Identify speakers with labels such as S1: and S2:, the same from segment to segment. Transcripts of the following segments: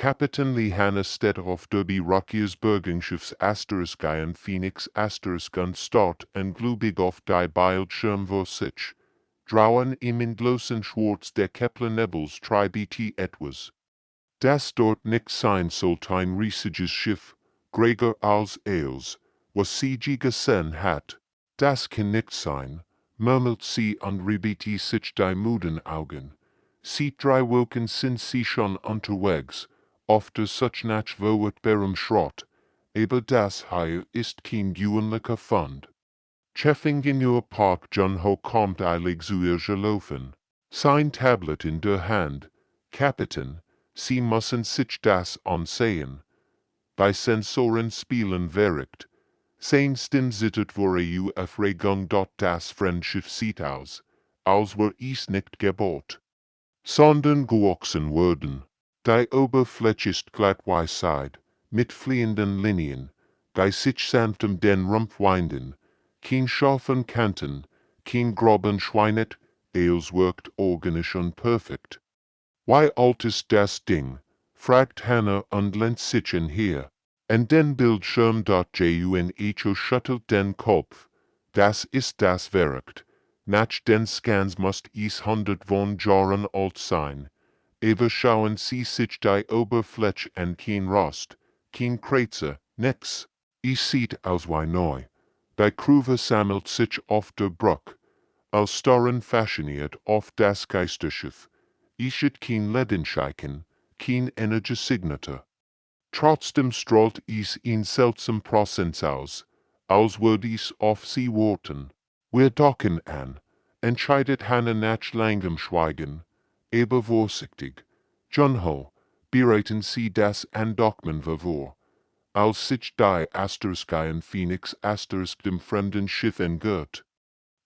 S1: Kapitän Lee Hannes steht auf der Bergungsschiffs Geiern Phoenix gun start en glubig auf die Bildschirm vor sich. Drauen im Indlosen Schwarz der Kepler Nebels tribt etwas. Das dort nicht sein sollte ein riesiges Schiff, Gregor als Eels, was sie gesehen hat. Das kann nicht sein, murmelt sie und reibt sich die müden Augen. Seit 3 Wochen sind sie schon unterwegs, auf der such nach verwertbarem Schrott, aber das hier ist kein gewöhnlicher Fund. Cheffing in ihr Park John Ho kommt eilig zu ihr gelaufen. Sein Tablet in der Hand. Kapitän, Sie müssen sich das ansehen. Bei Sensoren spielen wirkt. Seinsten sittet vor Aufregung dort das Fremdschiff sieht aus, als wär es nicht gebot. Sondern gewachsen wurden. Die Oberfläche ist glattweisheit, mit fliehenden Linien, die sich sanftem den Rumpf winden, kein scharfen Kanten, kein groben Schweinet, es wirkt organisch und perfekt. Wie alt ist das Ding? Fragt Hannah und lehnt sich her. Und den Bildschirm .jun schüttelt den Kopf. Das ist das wirkt. Nach den Scans muss es 100 von Jahren alt sein. Aber schauen Sie sich die Oberfläche an, kein Rost, kein Kratzer, nix. Es sieht aus wie neu. Die Kurve sammelt sich auf der Brücke. Als Starren fasziniert auf das Geisterschiff. Es hat kein Ledenscheichen, kein Energiesignatur. Trotzdem strahlt es in seltsam Präsenz aus, als würde es auf sie warten. Wir docken an, entscheidet Hannah nach langem Schweigen, aber vorsichtig. John Ho, bereiten Sie das Andockmen vor. Als sich die Geiern Phoenix dem fremden Schiff entgört.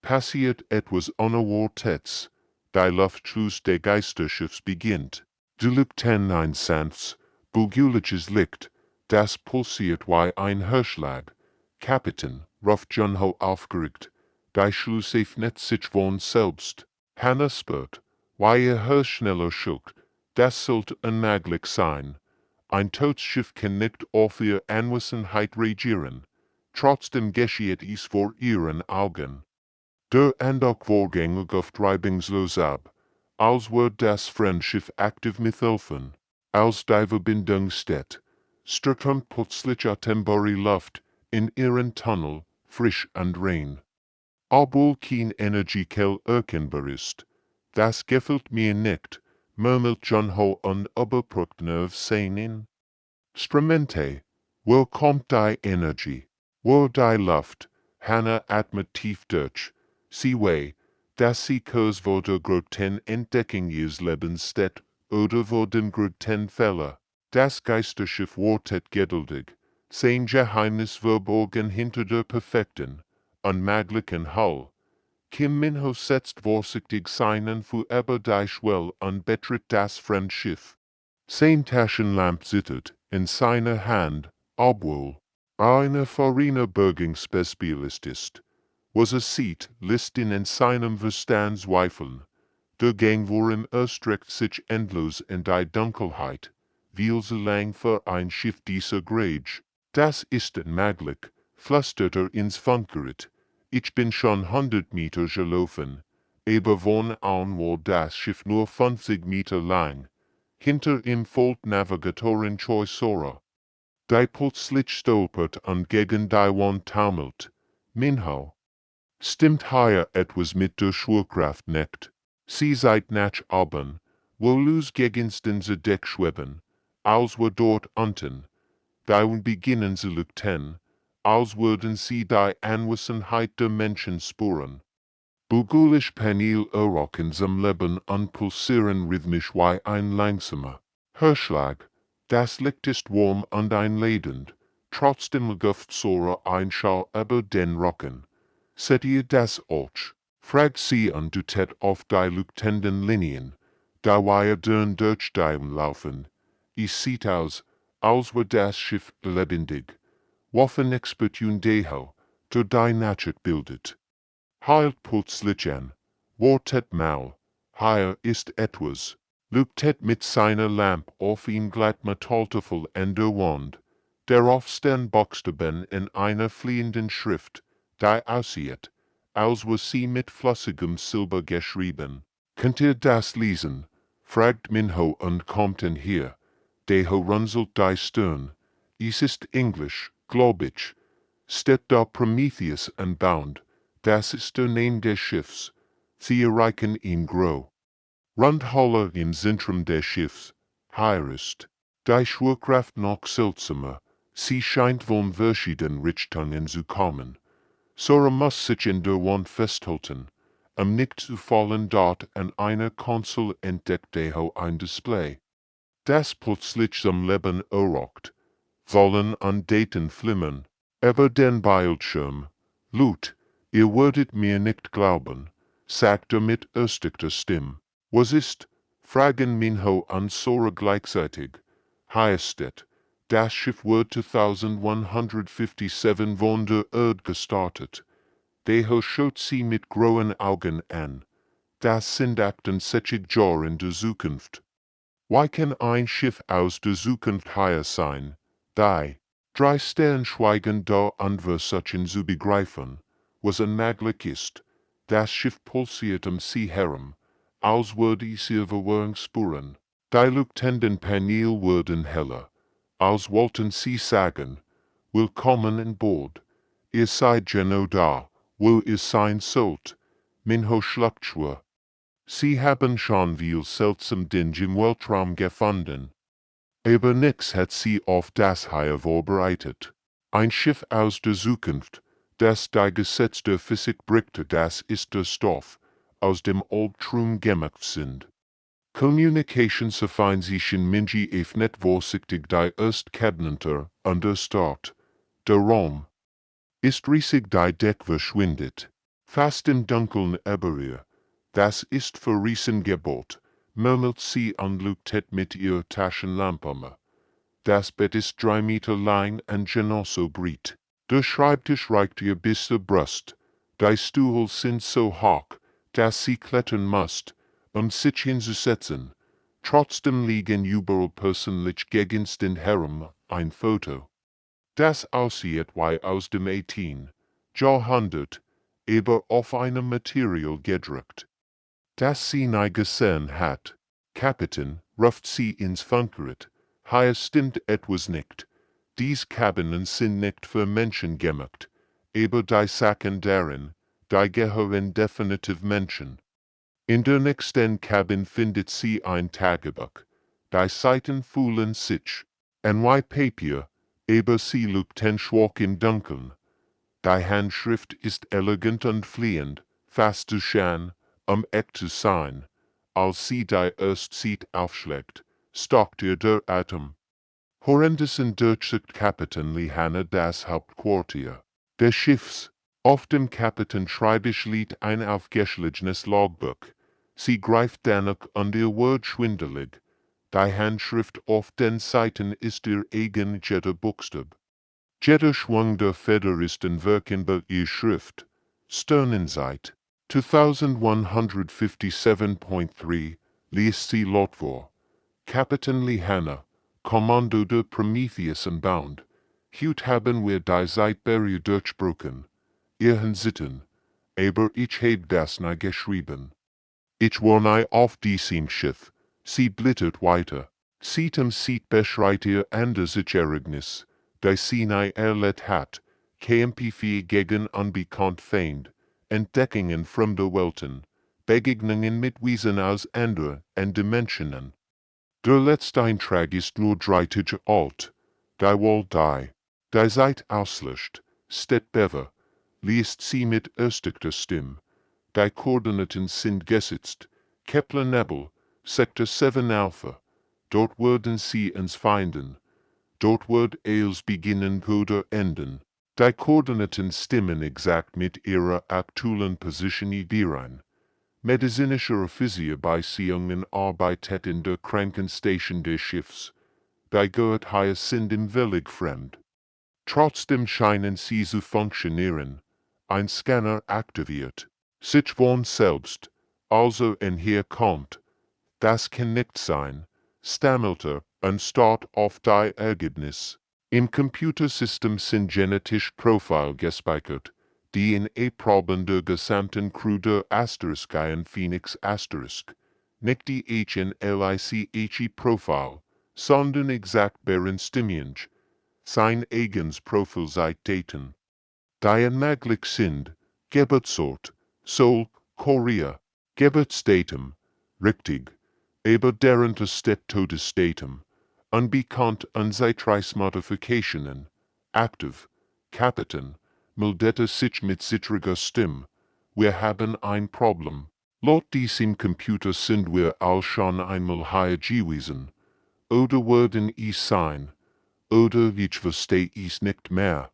S1: Passiert etwas Unerwartetes. Die Luftschluss der Geisterschiffs beginnt. Du Lübten ein sanftes, beguliges Licht, das pulsiert wie ein Herzschlag. Kapitän, ruft John Ho aufgeregt. Die Schluss öffnet sich von selbst. Hannah spürt, wie ihr Herz schneller schluckt. Das sollte unmöglich sein. Ein Todsschiff kann nicht auf ihr Anwesenheit reagieren. Trotzdem geschieht es vor ihren Augen. Der Andock Vorgänge läuft reibungslos ab, als wird das Fremdschiff aktiv mithelfen. Als die Verbindung steht, strömt plötzlich atembare Luft in ihren Tunnel, frisch und rein. Obwohl kein Energiequell erkennbar ist. Das gefällt mir nicht, murmelt John Ho und überbrückt Nervsehnen. Stramente, wo kommt die Energie? Wo die Luft? Hannah atmet tief durch. Sie weiß, dass sie kurz vor der größten Entdeckung ihres Lebens steht, oder vor dem größten Fehler. Das Geisterschiff wartet geduldig, sein Geheimnis verborgen hinter der perfekten, unmöglichen Hull. Kim Min-ho setzt vorsichtig seinen Fuß über die Schwelle und betritt das Fremdschiff. Sein Taschenlamp zittert in seiner Hand, obwohl eine farine Bergungsspezialist ist. Was sieht, lässt ihn in seinem Verstand zweifeln. Der Gangwurm erstreckt sich endlos in die Dunkelheit, viel zu lang für ein Schiff dieser Grade. Das ist unmöglich, flüstert ins Funkgerät. Ich bin schon 100 Meter gelaufen, aber von an war das Schiff nur 50 Meter lang. Hinter ihm folgt Navigatorin Choi Sora. Die plötzlich stolpert und gegen die Wand taumelt. Minho. Stimmt hier etwas mit der Schwerkraft nicht? Sie seid nach oben, wo los gegensten sie Deck schweben, als wir dort unten. Da beginnen sie lüchten, als würden sie die Anwesenheit der Menschen spüren. Begulisch Panel errocken zum Leben und pulsieren rhythmisch wie ein langsamer Herzschlag. Das Licht ist warm und einladend, trotzdem läuft Sora ein Schau über den Rocken. Seht ihr das auch? Fragt sie und deutet auf die leuchtenden Linien, da wir dern durch die laufen. Es sieht aus, als wär das Schiff lebendig. Waffen-Expert Deho, der die Nacht bildet. Heilt plötzlich an, wartet mal, hier ist etwas. leuchtet mit seiner Lamp auf ihn glatt metallteufel en der Wand, darauf stehen Buchstaben in einer fliehenden Schrift, die aussieht, als war sie mit flüssigem Silber geschrieben. Könnt ihr das lesen? Fragt Minho und kommt in hier. Deho runzelt die Stirn. Es ist Englisch, glaub ich. Steht da Prometheus anbound. Das ist der Name des Schiffs. Sie erreichen ihn groß. Rundhaller im Zentrum des Schiffs. Heirest. Die Schwerkraft noch seltsamer. Sie scheint von verschiedenen Richtungen zu kommen. Sora muss sich in der Wand festhalten. Nicht zu fallen dort an einer Konsole entdeckt Deho ein Display, das plötzlich zum Leben erwacht. Wollen an Daten flimmern. Aber den Bildschirm. Lut, ihr würdet mir nicht glauben, sagt mit erstickter Stimme. Was ist? Fragen Minho und Sora gleichzeitig. Heißt es, das Schiff wird 2157 von der Erde gestartet. Deho schaut sie mit grauen Augen an. Das sind 68 Jahre in der Zukunft. Wie kann ein Schiff aus der Zukunft hier sein? Die drei stehen schweigend da und versuchen zu begreifen, was unmöglich ist. Das Schiff pulsiert sie herum, als würde es Verwirrung spüren. Die leuchtenden Paneele wurden heller, als wollten sie sagen, willkommen an Bord. Ihr seid genau da, wo ihr sein sollt. Minho schluckt schwer. Sie haben schon viel seltsam Dinge im Weltraum gefunden. Aber nix hat sie auf das hier vorbereitet. Ein Schiff aus der Zukunft, das die Gesetze der Physik bricht, das ist der Stoff, aus dem Albtraum gemacht sind. Communicationsinformation minji nicht vorsichtig die Erstkabinenter an der Start. Der Raum ist riesig, die Deck verschwindet. Fast im Dunkeln über ihr. Das ist für Riesengebot, murmelt sie und leuchtet mit ihrer Taschenlampe. Das Bett ist 3 Meter lang und genauso breit. Der Schreibtisch reicht ihr bis zur Brust. Die Stühle sind so hoch, dass sie klettern muss, sich hinzusetzen. Trotzdem liegen überall persönliche Gegenstände herum, ein Foto. Das aussieht wie aus dem 18. Jahrhundert, aber auf einem Material gedruckt, das sie nie gesehen hat. Kapitän, ruft sie ins Funkgerät. Hier stimmt etwas nicht. Dies Kabinen sind nicht für Menschen gemacht, aber die Sachen darin, die gehören definitiv Menschen. In der nächsten Kabine findet sie ein Tagebuch. Die Seiten fühlen sich an wie Papier, aber sie leuchten schwach im Dunkeln. Die Handschrift ist elegant und fliehend, fast zu schön, echt zu sein. Als sie die erste Seite aufschlägt, stockt ihr der Atem. Horrendessen durchsucht Kapitän Lihana das Hauptquartier des Schiffs. Auf dem Kapitän-Schreibtisch liegt ein aufgeschlagenes Logbuch. Sie greift danach und ihr wird schwindelig. Die Handschrift auf den Seiten ist ihr eigen jeder Buchstab. Jeder Schwung der Feder ist ein Wirken ihr Schrift. Sternenzeit 2157.3 liest sie laut vor. Kapitän Lihana, Kommando der Prometheus anbound. Heute haben wir die Zeitbarriere durchbrochen. Ihren Sitten, aber ich habe das nie geschrieben. Ich war nie auf diesem Schiff. Sie blättert weiter. Seitdem sieht beschreibt ihr anderes Ereignis, das sie nie erlebt hat. Kämpfe gegen unbekannt Feind, Entdeckungen fremder Welten, Begegnungen mit Wesen aus anderen Dimensionen. Der letzte Eintrag ist nur 3 Tage alt. Die Wall die Zeit auslöscht, steht bever, liest sie mit erstickter Stimme. Die Koordinaten sind gesetzt. Kepler Nebel, Sektor 7 Alpha. Dort werden sie uns finden. Dort wird es beginnen oder enden. Die Koordinaten stimmen exakt mit ihrer aktuellen Position überein. Medizinische Offizier-Beziehungen arbeitet in der Krankenstation des Schiffs. Die gehört hier sind ihm völlig fremd. Trotzdem scheinen sie zu funktionieren. Ein Scanner aktiviert sich von selbst, also hier kommt das kann nicht sein, stammelte, und start auf die Ergebnis. Im Computersystem sind genetisch Profil gespeichert, die in Proben der gesamten Crew der Geiern Phoenix nicht die HNLICHE-Profil, sondern exaktbaren Stimmung, sein eigens Profil seit Daten. Die möglich sind, Geburtsort, Seoul, Korea, Geburtsdatum, richtig, aber deren Todesdatum, unbekannt und Zeitreismodifikationen, aktiv, Kapitän, meldete sich mit zittriger Stimme, wir haben ein Problem. Laut diesem Computer sind wir all schon einmal hier gewesen, oder werden es sein, oder ich verstehe es nicht mehr.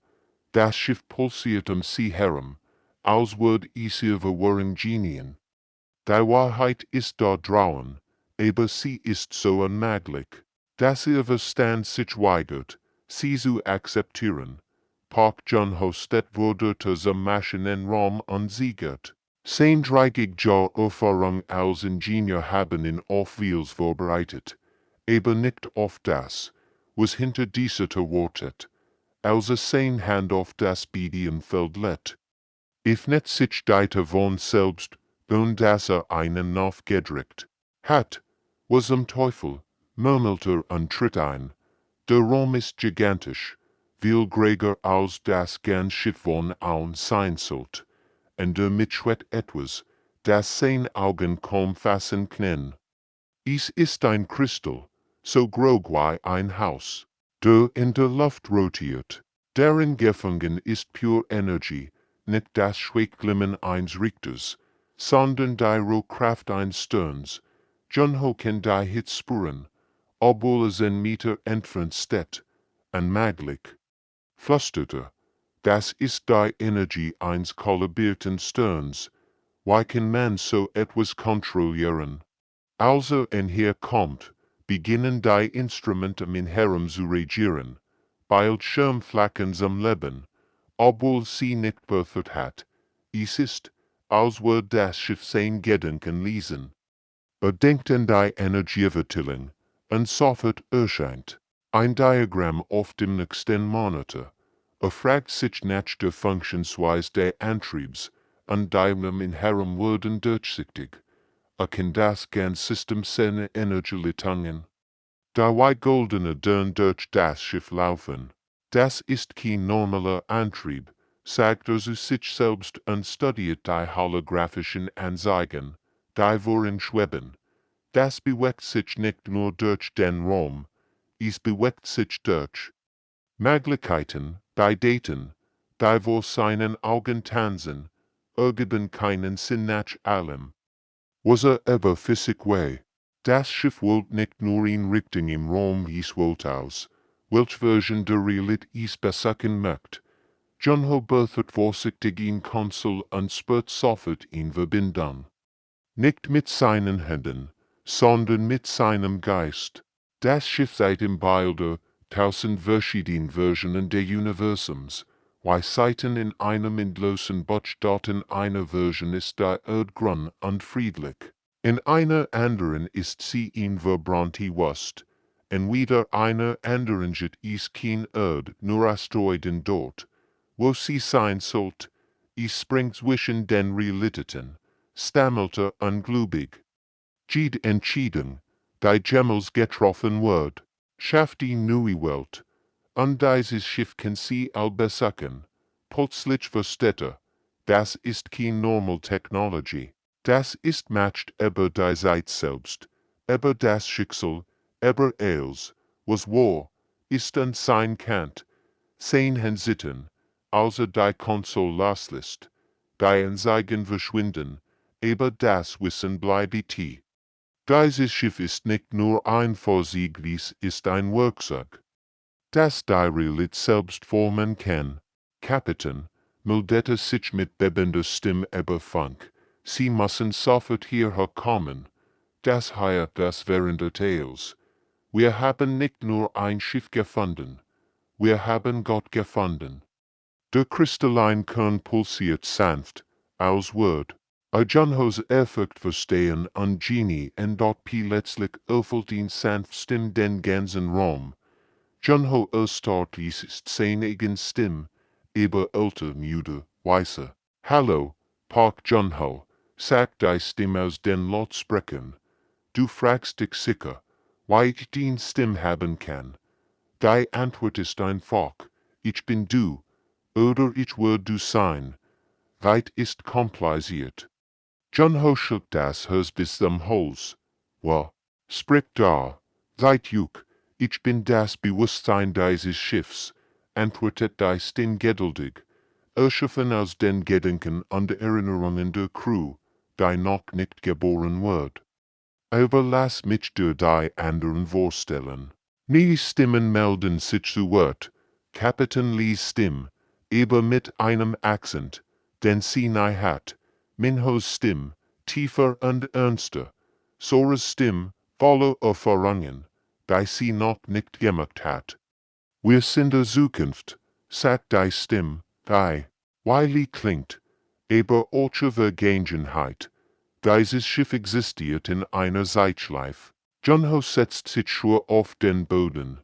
S1: Das Schiff pulsiert sie herum, als würde es ihr Verwirrung genien. Die Wahrheit ist da draußen, aber sie ist so unmöglich, dass ihr Verstand sich weigert, sie zu akzeptieren. Park Jun-Ho wurde zum Maschinenraum unsiegert. Sein 30 Jahre Erfahrung als Ingenieur haben ihn auf Wheels vorbereitet, aber nicht auf das, was hinter dieser wartet, als sein Hand auf das Bedienfeld legt. If net sich deiter von selbst, und dass einen aufgedrückt hat, was Teufel, murmelte und tritt ein. Der Raum ist gigantisch, viel größer als das ganze Schiff von allen sein sollte, und mitschwet etwas, das sein Augen kaum fassen kann. Es ist ein Kristall, so groß wie ein Haus, der in der Luft rotiert, deren gefangen ist pure Energie, nicht das Schweigglimmen eines Richters, sondern die Rohkraft eines Sterns. Jun-Ho kann die Hitze spüren, obwohl es ein Meter entfernt steht, unmöglich. Flüsterte, das ist die Energie eines kollabierten Sterns. Wie kann man so etwas kontrollieren? Also hier kommt, beginnen die Instrumente im Herum zu regieren, Bildschirmflacken zum Leben, obwohl sie nicht perfekt hat. Es ist, als würde das Schiff sein Gedanken lesen. Bedenkt an die Energieverteilung, und sofort erscheint ein Diagramm auf dem nächsten Monitor. Fragt sich nach der Funktionsweise des Antriebs, und die im Herum werden durchsichtig. Kann das ganze System seine Energie leitungen. Die goldene Dörn durch das Schiff laufen. Das ist kein normaler Antrieb, sagt zu sich selbst und studiert die holographischen Anzeigen, die worin schweben. Das bewegt sich nicht nur durch den Raum, es bewegt sich durch Möglichkeiten, die Daten, die vor seinen Augen tanzen, ergeben keinen Sinn nach allem. Was aber Physik way. Das Schiff wollte nicht nur in Richtung im Raum es wollte aus, welch Version der Realität es besagen möchte. Jun-Ho berthert vorsichtig in Konsul und spürt sofort in Verbindung. Nicht mit seinen Händen, sondern mit seinem Geist. Das Schiff seit im Bilder, 1000 verschiedene Versionen des Universums, wie Seiten in einem endlosen Buchstaben einer Version ist der Erdgrund und friedlich. In einer anderen ist sie in verbrannt Wust, in wieder einer anderen jet ist kein Erd, nur Asteroiden dort, wo sie sein sollt, es springt zwischen den Realitäten, stammelte ungläubig. Jede Entscheidung, die jemals getroffen wird, schafft die neue Welt, und dieses Schiff kann sie all besagen. Plötzlich versteht das ist kein normal Technology. Das ist matcht über die Zeit selbst, über das Schicksal, über alles, was war, ist und sein kann. Sein Hensitten, also die Konsole loslässt, die Anzeigen verschwinden, aber das Wissen bleibt. Dieses Schiff ist nicht nur ein Fahrzeug, es ist ein Werkzeug, das die Realität selbst formen kann. Kapitän, meldete sich mit bebender Stimme über Funk. Sie müssen sofort hierher kommen. Das heißt das während des Tales. Wir haben nicht nur ein Schiff gefunden, wir haben Gott gefunden. Der Kristallin Kern pulsiert sanft, als Wort. John Ho's Effekt verstehen an Genie en dort letztlich öffentlich sanft Stim den ganzen Raum. John Ho startlich ist seine eigen Stim, aber älter müde, weiße. Hallo, Park John Ho, sagt die Stim aus den Lautsprechern. Du fragst dich sicher, why ich den Stim haben kann. Die Antwort ist einfach, ich bin du, oder ich würde du sein. Weit ist kompliziert. John Ho schluck das Hers bis zum Hals. Well, sprich da, seit juk, ich bin das Bewusstsein dieses Schiffs, antwortet die Stim geduldig, erschaffen aus den Gedanken und Erinnerungen der Crew, die noch nicht geboren wird. Aber lass mich dir die anderen vorstellen. Nie Stimmen melden sich zu Wort, Kapitän Lees Stimme, aber mit einem Akzent, den sie nie hat. Minhos Stimme, tiefer und ernster. Soras Stimme, voller Erfahrungen, die sie noch nicht gemacht hat. Wir sind der Zukunft, sagt die Stimme, die, wiley klingt, aber ohne Vergangenheit. Dieses Schiff existiert in einer Zeitschleife. John Ho setzt sich schwer auf den Boden.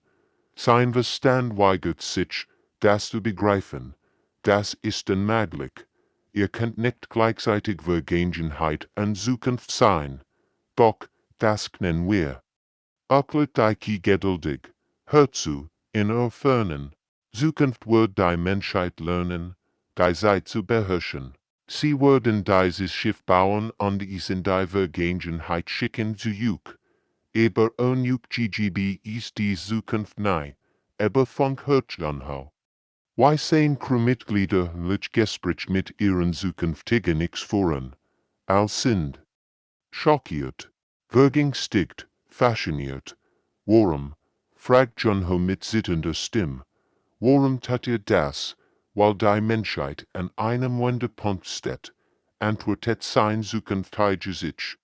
S1: Sein Verstand weigert sich, das zu begreifen. Das ist unmöglich. Ihr könnt nicht gleichzeitig Vergangenheit und Zukunft sein. Doch, das können wir. Erklärt die geduldig. Hört zu, in Fernen. Zukunft wird die Menschheit lernen, die Zeit zu beherrschen. Sie werden dieses Schiff bauen und es in die Vergangenheit schicken zu Juk. Aber ohne Juk GGB ist die Zukunft nahe, aber Funk hört John Ho. Why sehen Crewmitglieder lich Gespräch mit ihren zukünftigen X voran? Als sind schockiert, vergängstigt, fasziniert. Warum, fragt John Ho mit zitternder Stimme, warum tat ihr das, weil die Menschheit an einem Wendepunkt steht, antwortet sein zukünftiges Ich.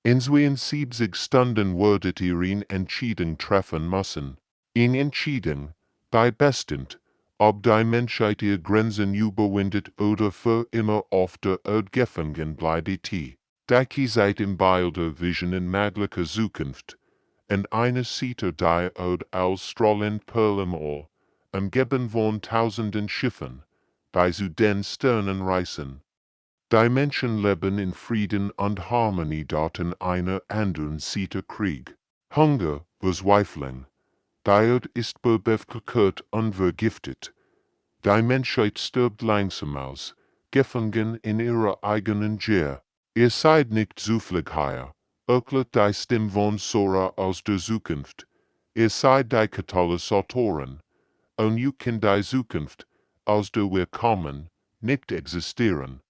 S1: In 72 Stunden würdet ihr ihn Entscheidung treffen müssen. In Entscheidung, bei bestend, ob die Menschheit ihr Grenzen überwindet oder für immer auf der Erde gefangen bleibt. Die seid im Bilder Visionen möglicher Zukunft, und eines sieht die Erde als strahlend Perl im All, umgeben von tausenden Schiffen, die zu den Sternen reisen. Die Menschen leben in Frieden und Harmonie dort in einer anderen Seite Krieg. Hunger, Verzweiflung. Die Erde ist bevölkert und vergiftet. Die Menschheit stirbt langsam aus, gefangen in ihrer eigenen Gier. Ihr seid nicht zufällig hier, erklärt die Stimme von Sora aus der Zukunft. Ihr seid die Katalysatoren, und ihr könnt die Zukunft, aus der wir kommen, nicht existieren.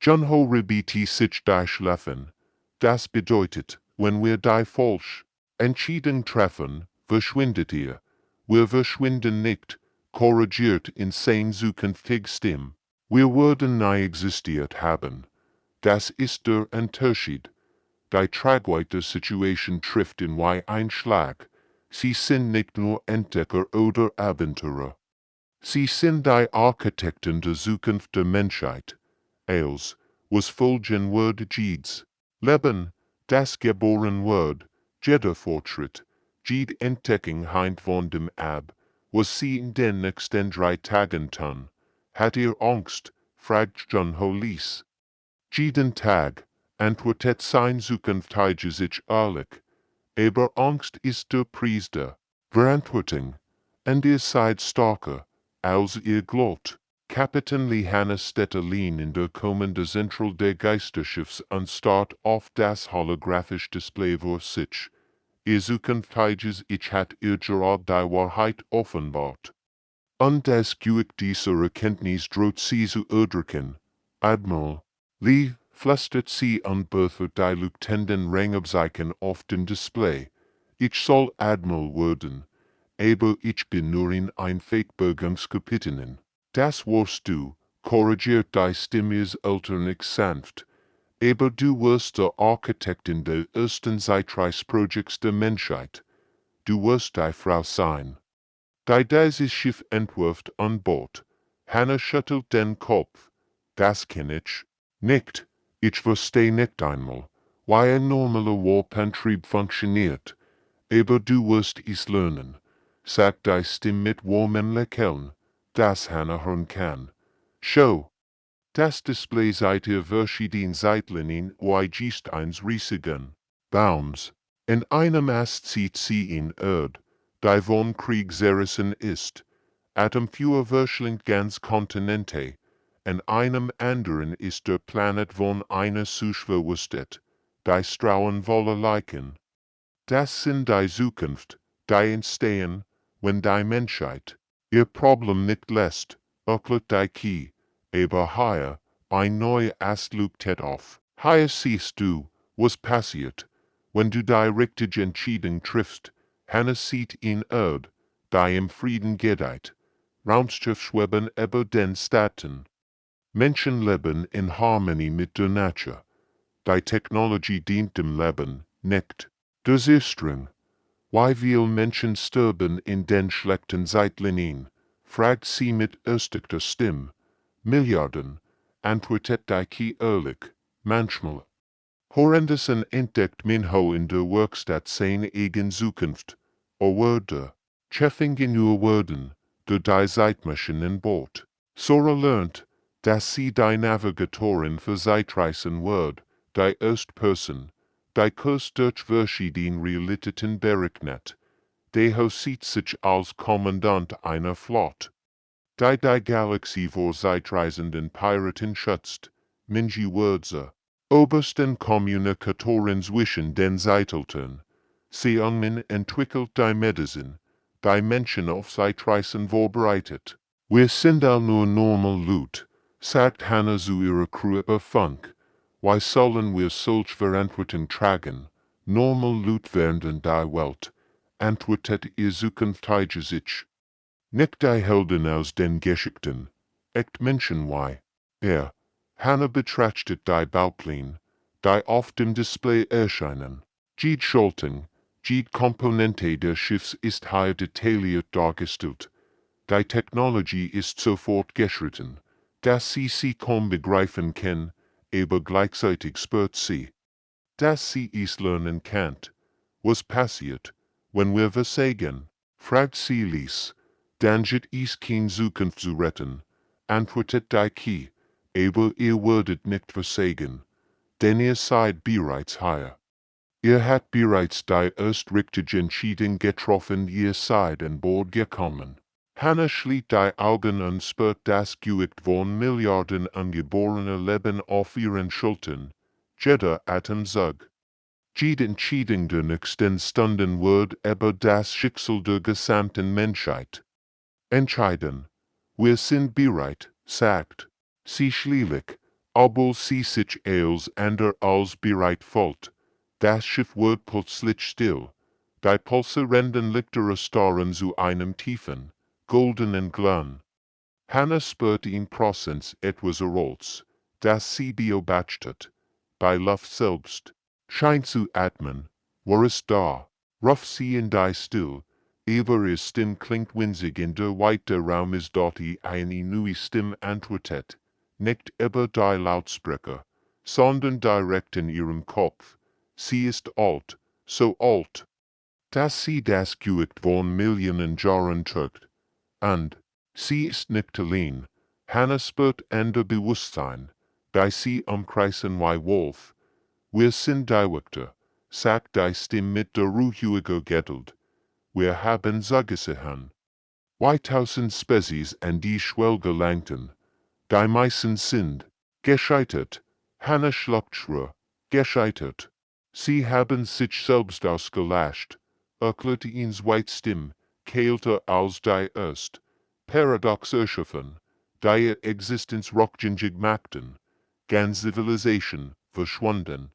S1: John Ho rebiti sich die Schlafen. Das bedeutet, wenn wir die falsch Entscheidung treffen, verschwindet ihr. Wir verschwinden nicht, korrigiert in sein zukünftig Stimme. Wir würden nie existiert haben. Das ist der Unterschied. Die Tragweite der Situation trifft in wie ein Schlag. Sie sind nicht nur Entdecker oder Abenteurer. Sie sind die Architekten der Zukunft der Menschheit. Als, was folgen wird Jeeds Leben, das geboren wird, jeder Fortschritt, jede Entdeckung heint von dem Ab, was sie in den nächsten 3 Tagen tun. Hat ihr Angst, fragt John Ho Lies. Jeden Tag, antwortet sein zukünftiges Ich ehrlich, aber Angst ist der Preis der Verantwortung, und ihr seid starker, als ihr glaubt. Kapitän Lee Hannes Stetterlin in der kommende Zentral der Geisterschiffs und start auf das holographisch Display vor sich. Ihr zukünftiges Ich hat ihr gerade die Wahrheit offenbart. Und das Glück dieser Erkenntnis droht sie zu erdrücken. Admiral Lee flüstert sie und befördert die leuchtenden Rangabzeichen auf dem Display. Ich soll Admiral werden, aber ich bin nur in ein Fake-Bergungskapitän. Das wirst du, korrigiert die Stimme alternix sanft. Aber du wirst der Architektin der ersten Zeitreisprojekts der Menschheit. Du wirst die Frau sein. Die dieses Schiff entwirft an Bord. Hannah schüttelt den Kopf. Das kenn ich nicht. Ich verstehe nicht einmal, wie ein normaler Warpantrieb funktioniert, aber du wirst es lernen, sagt die Stimme mit warmen Lächeln, das Hannah hören kann. Schau, das Display seither verschiedene Seitlinien ist eines riesigen Baums. In einem Ast zieht sie in Erd, die vom Krieg zerrissen ist, Atom für verschlingt ganz Kontinente, in einem anderen ist der Planet von einer Suche verwüstet, die Strauen voller Leichen. Das sind die Zukunft, die entstehen, wenn die Menschheit ihr Problem nicht lässt, öffnet die Key, aber hier, ein neuer Ast lugt auf. Hier siehst du, was passiert, wenn du die richtige Entscheidung triffst. Hannah sieht in Erd, die im Frieden gedeiht. Raumschiff schweben über den Staaten. Menschen leben in Harmonie mit der Natur. Die Technologie dient dem Leben, nicht der Zerstörung. Wie viele Menschen sterben in den schlechten Zeitlinien? Fragt sie mit erstickter Stimme. Milliarden, antwortet die Key ehrlich, manchmal. Horrendessen entdeckt Minho in der Werkstatt seine eigene Zukunft. Wörter, Cheffing nur Worden, der die Zeitmaschinen bot. Sora lernt, dass sie die Navigatorin für Zeitreisen wird, die Erstperson, die Kurs durch verschiedene Realitäten berechnet. Der sieht sich als Kommandant einer Flotte, die Galaxie vor Zeitreisenden Piraten schützt. Minji Wörter, obersten Kommunikatoren zwischen den Zeitaltern. Sie entwickelt die Medizin, die Menschen auf Zeitreisen vorbereitet. Wir sind all nur normal Loot, sagt Hannah zu ihrer Crew über Funk. Why sollen wir solch Verantwortung tragen? Normal Loot werden die Welt, antwortet ihr zukünftiger sich. Nicht die Helden aus den Geschichten, echt Menschen wie. Hannah betrachtet die Baupläne, die auf dem Display erscheinen. Jede Schaltung, jede Komponente des Schiffs ist hier detailliert dargestellt. Die Technologie ist so fortgeschritten, dass sie kaum begreifen kann, aber gleichzeitig spürt sie, dass sie es lernen kann. Was passiert, wenn wir versagen? Fragt sie Lies. Dann geht es kein Zukunft zu retten, antwortet die Key, aber ihr werdet nicht versagen, denn ihr seid bereits hier. Ihr habt bereits die erst richtige Entscheidung getroffen, ihr seid an Bord gekommen. Hannah schließt die Augen und spürt das Gewicht von Milliarden angeborener Leben auf ihren Schultern. Jeder Atem sagt. Jede Entscheidung der nächsten Stunden wird über das Schicksal der gesamten Menschheit entscheiden. Wir sind bereit, sagt sie schließlich, obwohl sie sich als ander als bereit fühlt. Das Schiff wird plötzlich still. Die pulsierenden Lichter erstarren zu einem tiefen, goldenen Glanz. Hannah spürt in Prozent etwas Erholz, das sie beobachtet. Bei Luft selbst scheint zu atmen, war es da, ruft sie in die Still, aber ihr Stimme klingt winzig in der weite Raum ist dort eine neue Stimme antwortet, nicht über die Lautsprecher, sondern direkt in ihrem Kopf. Sie ist alt, so alt, dass sie das Gewicht von Millionen Jahren trägt. Und sie ist nicht allein. Hannah spürt an der Bewusstsein, die sie umkreisen wie Wolf. Wir sind die Wächter, sagt die Stimme mit der ruhigen Geduld. Wir haben zugesehen. 2000 Spezies an die Schwelle gelangten. Die meisten sind gescheitert. Hannah schluckt schwer, gescheitert. Sie haben sich selbst ausgelöscht, erklärte ihnen White-Stimme, kälter als die erst. Paradox erschaffen, die ihr Existenz rückgängig machten. Ganz Zivilisation verschwunden.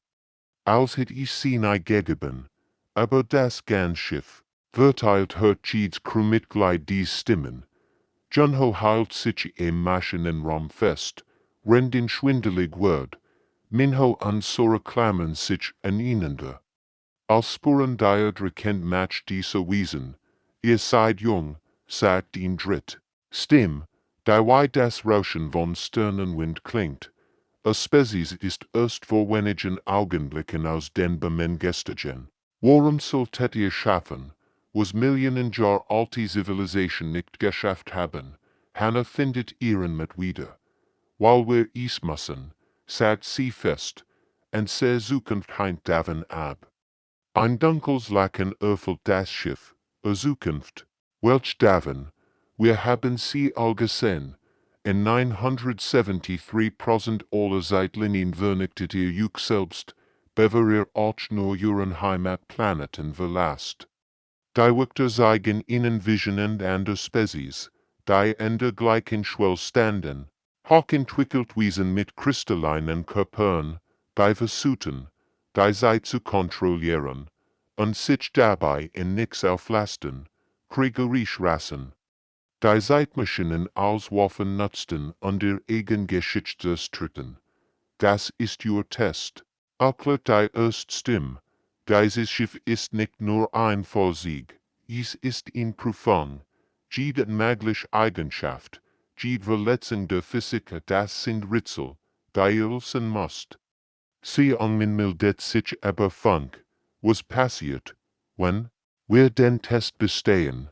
S1: Als hätte ich sie nicht gegeben, aber das ganze Schiff verteilt hört jedes Crewmitglied die Stimmen. Junho hält sich im Maschinenraum fest, rennt in schwindelig wird. Minho und Sora klammern sich aneinander. Als Spuren der kennt matcht diese Wesen. Ihr seid jung, sagt ihn dritt. Stimme, die wie das Rauschen von Sternenwind klingt. A Spezies ist erst vor wenigen Augenblicken aus den Bemen gestiegen. Warum sollte ihr schaffen, was Millionen Jahre alte Zivilisation nicht geschafft haben? Hannah findet ihren mit wieder. Weil wir es müssen, sagt sie fest, und sehr Zukunft hängt davon ab. Ein dunkles Lachen erfüllt das Schiff, Zukunft, welch davon, wir haben sie all gesehen, in 973% aller Zeitlinien vernichtet ihr Juk selbst, bever ihr euch nur euren Heimatplaneten verlasst. Die Wiktor zeigen ihnen Visionen der Spezies, die in der gleichen Schwelle standen, hochentwickelt Wesen mit kristallinen Körpern, die versuchten, die Zeit zu kontrollieren, und sich dabei in nichts auflasten, kriegerisch rassen. Die Zeitmaschinen als Waffen nutzten, ihr Geschichte zu treten. Das ist ihr Test. Erklärt die Erststimme. Dieses Schiff ist nicht nur ein Vollsieg, es ist in Prüfung. Jede mögliche Eigenschaft, jede Verletzung der Physik, das sind Rätsel, die ihr lösen müsst. Sie meldet sich aber Funk. Was passiert, wenn wir den Test bestehen?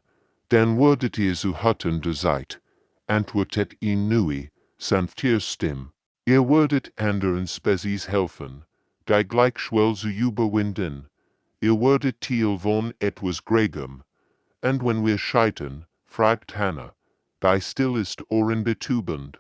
S1: Dann werdet ihr zu hatten der Zeit, antwortet ihn Nui, sanftier Stimme. Ihr werdet anderen Spezies helfen, die Gleichschwell zu überwinden. Ihr werdet Teil von etwas Gregem. Und wenn wir scheitern, fragt Hannah, die still ist ohrenbetäubend.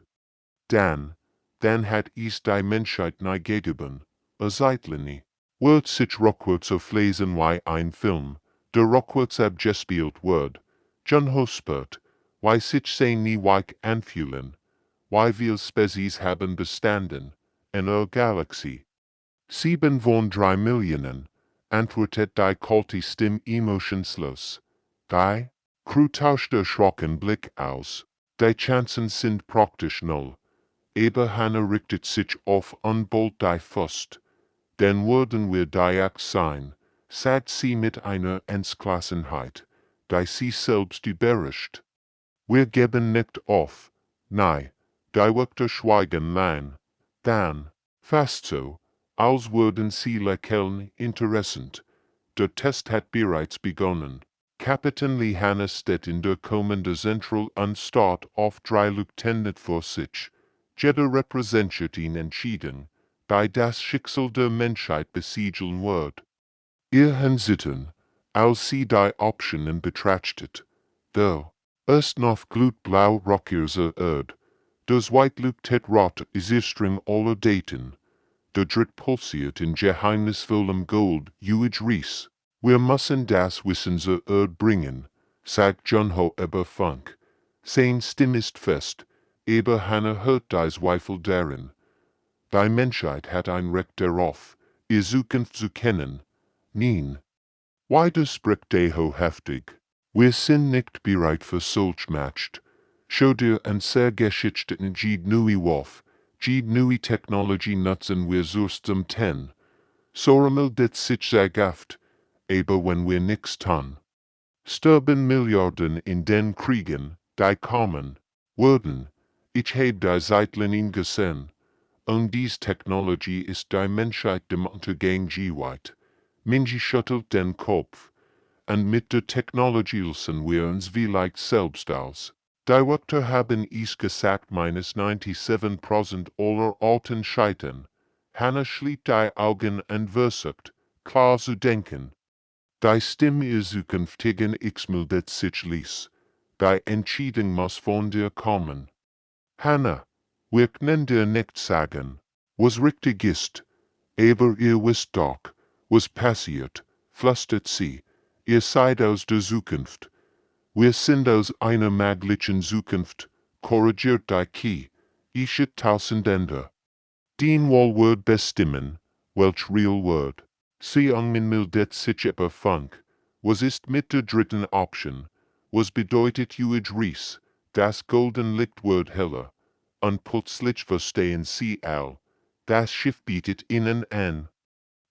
S1: Dann hat es die Menschheit nie gegeben, a Zeitlinie. Wird sich rückwärts auflesen wie ein Film, der rückwärts abgespielt wird. John Hospert, wie sich sehen nie weich anfühlen, wie viel Spezies haben bestanden, in der Galaxie. 7 von 3 Millionen, antwortet die kalte Stimme emotionslos. Die Crew tauscht erschrocken Blick aus. Die Chancen sind praktisch null. Aber Hannah richtet sich auf und ballt die Faust. Dann würden wir die sein, sagt sie mit einer Entschlossenheit, die sie selbst überrascht. Wir geben nicht auf, nein, die Wiktor schweigen lang. Dann, fast so, als würden sie lächeln, interessant. Der Test hat bereits begonnen. Kapitän Lee Hannah steht in der kommende Zentral und starrt auf 3 Lieutenant vor sich. Jeder repräsentiert ihn entschieden, die das Schicksal der Menschheit besiegeln wird. Ihr Hinsitzen, als sie die Optionen betrachtet, though, erst noch glutblau rockiger Erd, das White-Leuchtet rot Isistring aller Daten, der Dritt pulsiert in geheimnisvollem Gold, Uig Ries. Wir müssen das Wissen zur Erd bringen, sagt Junho über Funk. Sein Stimme ist fest, aber Hannah hört die Zweifel darin. Die Menschheit hat ein Recht darauf, ihr Zukunft zu kennen. Nein. Weiter spricht Deho heftig. Wir sind nicht bereit für solch Matcht. Schau dir an sehr geschichteten Jede Nui Wolf, Jede Nui Technology nutzen wir zum Ten. Soramel det sich sehr gaft, aber wenn wir nix tun. Sterben Milliarden in den Kriegen, die kommen, werden, ich heb die Zeitlinien gesehen, und dies Technologie ist die Menschheit dem Untergang geweiht. Minji schüttelt den Kopf, und mit der Technologie lösen wir uns vielleicht selbst aus. Die Wiktor haben es gesagt minus 97% aller alten Scheitern. Hannah schließt die Augen und versucht, klar zu denken. Die Stimme ihr zukünftigen Ich meldet sich ließ. Die Entscheidung muss von dir kommen. Hannah, wir können dir nicht sagen, was richtig ist, aber ihr wisst doch, was passiert, flüstert sie, ihr seid aus der Zukunft. Wir sind aus einer möglichen Zukunft, korrigiert die Key, ich tausendende. Den Word bestimmen, welch real word. Sie meldet sich über Funk. Was ist mit der dritten Option? Was bedeutet Uig Ries, das golden Licht wird heller, und plötzlich verstehen sie all. Das Schiff bietet ihnen an.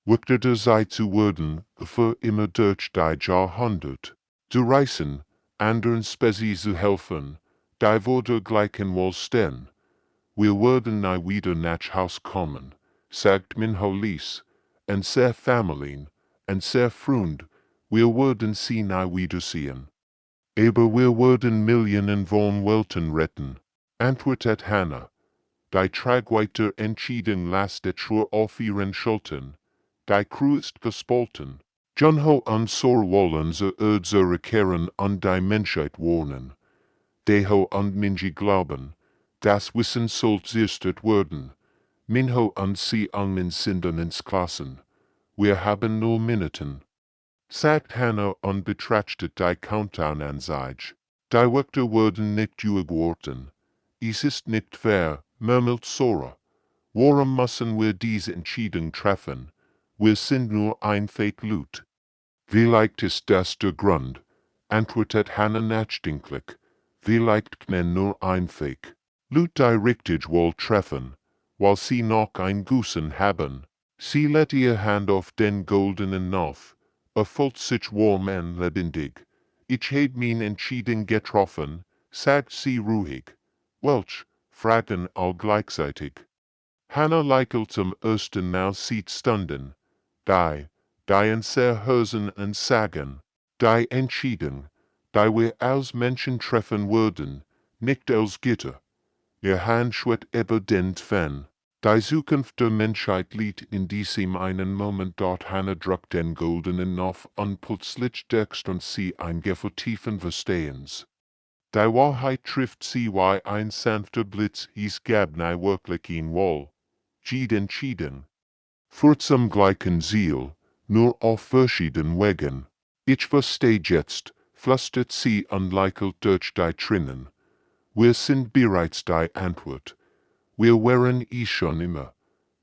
S1: Wiktor der Zeit zu werden, für immer durch die Jahrhundert. Zu reisen, anderen Spezies zu helfen, die Worte gleichen wohl stehen. Wir worden nie wieder nach Haus kommen, sagt min Lies, en sehr Familien, en sehr Freund, wir worden sie nie wiedersehen. Aber wir werden Millionen von Welten retten, antwortet Hannah. Die Tragweite entschieden lastet schon auf ihren Schultern. Die Crew ist gespalten. Junho an sor wollen ze zurückkehren an die Menschheit warnen. Deho an Minji glauben, das Wissen sollt zerstört werden. Minho an sie an min Sinden ins Klassen. Wir haben nur Minuten. Sagt Hannah und betrachtet die Countdown-Anzeige. Die Wörter werden nicht überworten. Es ist nicht fair, murmelt Sora. Warum müssen wir diese Entscheidung treffen? Wir sind nur ein Fake-Lut. Vielleicht ist das der Grund, antwortet Hannah nachdenklich. Vielleicht men nur ein Fake. Lut die richtig wohl treffen, weil sie noch ein Gussen haben. Sie lädt ihr Hand auf den goldenen Knopf. Fühlt sich warm und lebendig. Ich heb min Entscheidung getroffen, sagt sie ruhig. Welch? Fragen all gleichzeitig. Hannah lächelt zum ersten Mal sieht stunden. Die en sehr Hösen und sagen, die Entscheidung, die wir als Menschen treffen würden, nicht als Gitter. Ihr Hand schwet über den Fan. Die Zukunft der Menschheit liegt in diesem einen Moment dort. Hannah drückt den goldenen Knopf und plötzlich deckst und sie ein Gefühl tiefen Verstehens. Die Wahrheit trifft sie wie ein sanfter Blitz, es gab nie wirklich ein Wohl. Jed entschieden. Für zum gleichen Ziel, nur auf verschiedenen Wegen. Ich verstehe jetzt, flüstert sie und lächelt durch die Tränen. Wir sind bereits die Antwort. Wir waren schon immer.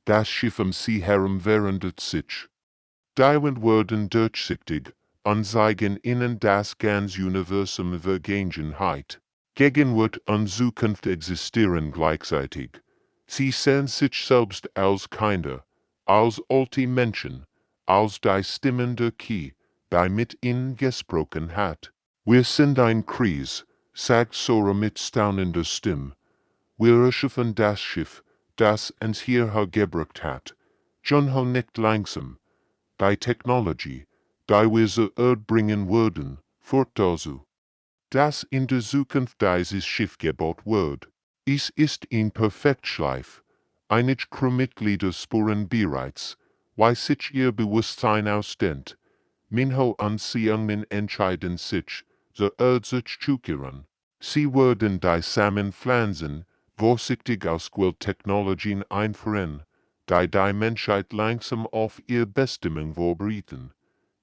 S1: Das Schiff sie herum verändert sich. Die Wind werden durchsichtig und zeigen ihnen das ganze Universum Vergangenheit. Gegenwart und Zukunft existieren gleichzeitig. Sie sehen sich selbst als Kinder, als alte Menschen, als die Stimmen der Key, die mit ihnen gesprochen hat. Wir sind ein Kreis, sagt Sora mit staunender Stimme. Wir erschaffen das Schiff, das uns hierher gebracht hat. Junho nicht langsam. Die Technologie, die wir zur Erde bringen würden, fort also. Das in der Zukunft dieses Schiff gebaut wird. Es ist in Perfektschleif. Einige Crewmitglieder spuren bereits, weil sich ihr Bewusstsein ausdehnt. Minho und Seungmin entscheiden sich, zur Erde zurückzukehren. Sie werden die Samenpflanzen, vorsichtig Ausquelltechnologien einführen, die Menschheit langsam auf ihr Bestimmung vorbereiten.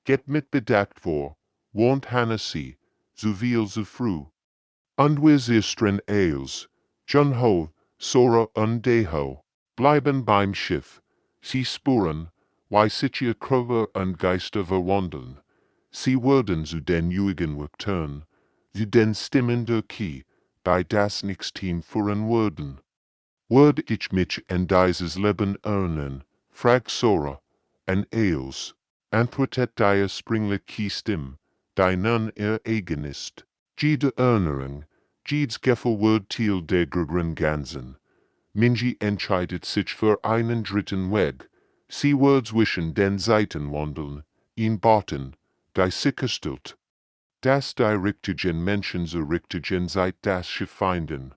S1: Geht mit Bedacht vor, warnt Hannah sie, so viel so früh. Und wir sistren eils, Junho, Sora und Deho, bleiben beim Schiff. Sie spuren, wie sich ihr Körper und Geister verwandeln. Sie werden zu den Jügen return, zu den Stimmen der Key, die das nichts hinführen würden. Würd ich mich in dieses Leben earnen, fragt Sora, en eils, antwortet die springliche Stimme, die nun ihr eigen ist. Jede Erinnerung, jedes Gefühl wird Teil der größeren Ganzen. Minji entscheidet sich für einen dritten Weg. Sie wird zwischen den Seiten wandeln, in Boten, die sicherstellt, dass die richtigen Menschen zur richtigen Zeit das Schiff finden,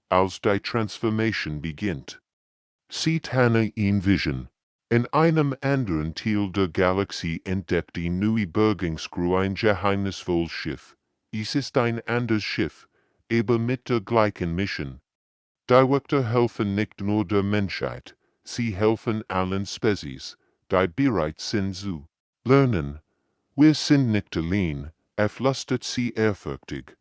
S1: als die Transformation beginnt. Sieht Hannah in Vision. In einem anderen Teil der Galaxie entdeckt die neue Bergungscrew ein geheimnisvolles Schiff. Es ist ein anderes Schiff, aber mit der gleichen Mission. Die Wörter helfen nicht nur der Menschheit, sie helfen allen Spezies, die bereit sind zu lernen. Wir sind nicht allein, flüstert sie ehrfürchtig.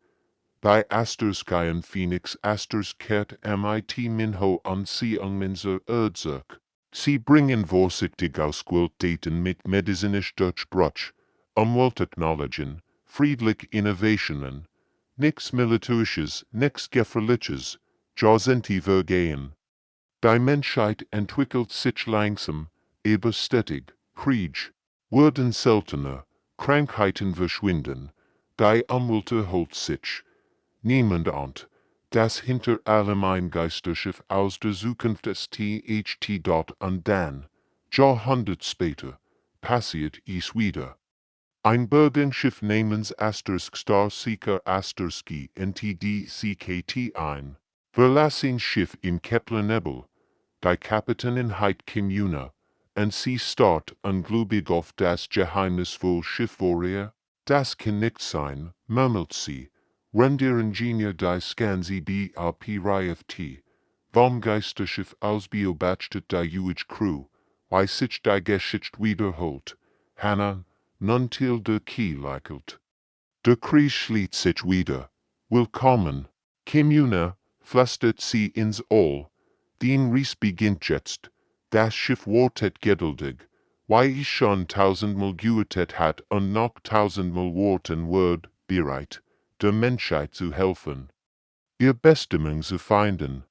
S1: Bei Astersky und Phoenix Asters kehrt MIT Minho und sie zur Erde zurück. Sie bringen vorsichtig Ausquelldaten mit medizinisch Durchbruch, Umwelttechnologien, friedlich Innovationen, nichts Militärisches, nichts Gefährliches, jazenti Vergehen. Die Menschheit entwickelt sich langsam, aber stetig, Krieg werden seltener, Krankheiten verschwinden, die Umwelt erholt sich. Niemand ahnt, Das hinter allem ein Geisterschiff aus der Zukunft STHT. Und dann, Jahrhundert später, passiert es wieder. Ein Bürgenschiff namens Starseeker Astarski NTDCKT ein. Verlassen Schiff in Kepler-Nebel. Die Kapitänin heit Kimuna. Und sie start ungläubig auf das Geheimnis wohl Schiff vorher. Das kann nicht sein, murmelt sie. Wenn der Ingenieur die Scansi BRP vom Geisterschiff aus beobachtet die Uige Crew, wie sich die Geschichte wiederholt, Hannah, nun til der Key likelt. Der Krieg schließt sich wieder. Willkommen. Kimuna, flüstert sie ins Ohr. Den Reis beginnt jetzt. Das Schiff wartet geduldig, wie es schon tausendmal gewartet hat und noch tausendmal warten wird, bereit, der Menschheit zu helfen. Ihr Bestimmung zu finden.